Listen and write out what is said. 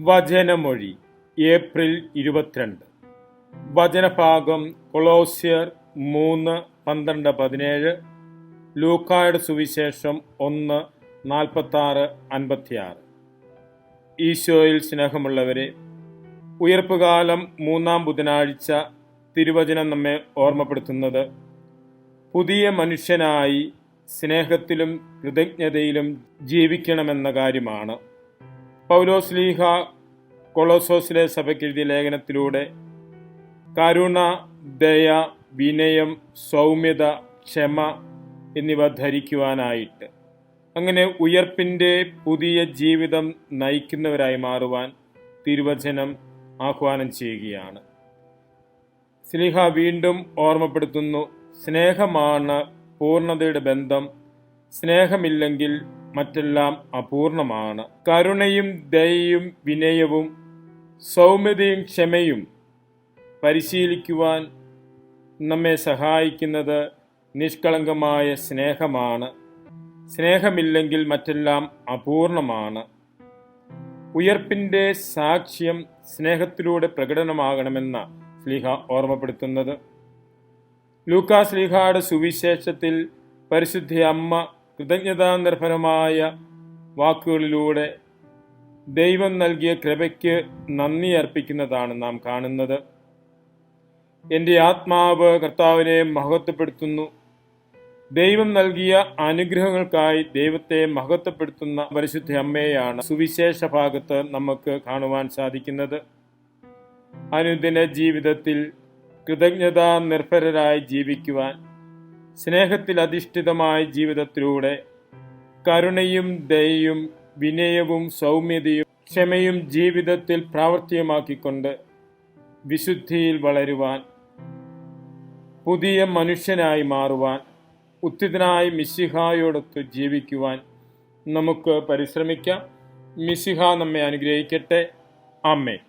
വചനമൊഴി April 22. വചനഭാഗം കൊളോസ്യർ 3:12-17, ലൂക്കായുടെ സുവിശേഷം 1:46-56. ഈശോയിൽ സ്നേഹമുള്ളവരെ, ഉയർപ്പുകാലം 3-ാം ബുധനാഴ്ച തിരുവചനം നമ്മെ ഓർമ്മപ്പെടുത്തുന്നത് പുതിയ മനുഷ്യനായി സ്നേഹത്തിലും കൃതജ്ഞതയിലും ജീവിക്കണമെന്ന കാര്യമാണ്. പൗലോസ്ലീഹ കൊളോസോസിലെ സഭയ്ക്കെഴുതിയ ലേഖനത്തിലൂടെ കരുണ, ദയ, വിനയം, സൗമ്യത, ക്ഷമ എന്നിവ ധരിക്കുവാനായിട്ട്, അങ്ങനെ ഉയർപ്പിൻ്റെ പുതിയ ജീവിതം നയിക്കുന്നവരായി മാറുവാൻ തിരുവചനം ആഹ്വാനം ചെയ്യുകയാണ്. സ്ലീഹ വീണ്ടും ഓർമ്മപ്പെടുത്തുന്നു, സ്നേഹമാണ് പൂർണ്ണതയുടെ ബന്ധം. സ്നേഹമില്ലെങ്കിൽ മറ്റെല്ലാം അപൂർണമാണ്. കരുണയും ദയയും വിനയവും സൗമ്യതയും ക്ഷമയും പരിശീലിക്കുവാൻ നമ്മെ സഹായിക്കുന്നത് നിഷ്കളങ്കമായ സ്നേഹമാണ്. സ്നേഹമില്ലെങ്കിൽ മറ്റെല്ലാം അപൂർണമാണ്. ഉയർപ്പിൻ്റെ സാക്ഷ്യം സ്നേഹത്തിലൂടെ പ്രകടനമാകണമെന്ന സ്ലീഹ ഓർമ്മപ്പെടുത്തുന്നത്. ലൂക്കാ സ്ലീഹയുടെ സുവിശേഷത്തിൽ പരിശുദ്ധ അമ്മ കൃതജ്ഞതാനിർഭരമായ വാക്കുകളിലൂടെ ദൈവം നൽകിയ കൃപയ്ക്ക് നന്ദി അർപ്പിക്കുന്നതാണ് നാം കാണുന്നത്. എൻ്റെ ആത്മാവ് കർത്താവിനെ മഹത്വപ്പെടുത്തുന്നു. ദൈവം നൽകിയ അനുഗ്രഹങ്ങൾക്കായി ദൈവത്തെ മഹത്വപ്പെടുത്തുന്ന പരിശുദ്ധ അമ്മയെയാണ് സുവിശേഷ ഭാഗത്ത് നമുക്ക് കാണുവാൻ സാധിക്കുന്നത്. അനുദിന ജീവിതത്തിൽ കൃതജ്ഞതാ നിർഭരരായി ജീവിക്കുവാൻ, സ്നേഹത്തിൽ അധിഷ്ഠിതമായ ജീവിതത്തിലൂടെ കരുണയും ദയയും വിനയവും സൗമ്യതയും ക്ഷമയും ജീവിതത്തിൽ പ്രാവർത്തികമാക്കിക്കൊണ്ട് വിശുദ്ധിയിൽ വളരുവാൻ, പുതിയ മനുഷ്യനായി മാറുവാൻ, ഉത്തിതനായ മിശിഹായോടൊത്ത് ജീവിക്കുവാൻ നമുക്ക് പരിശ്രമിക്കാം. മിശിഹ നമ്മെ അനുഗ്രഹിക്കട്ടെ. ആമേൻ.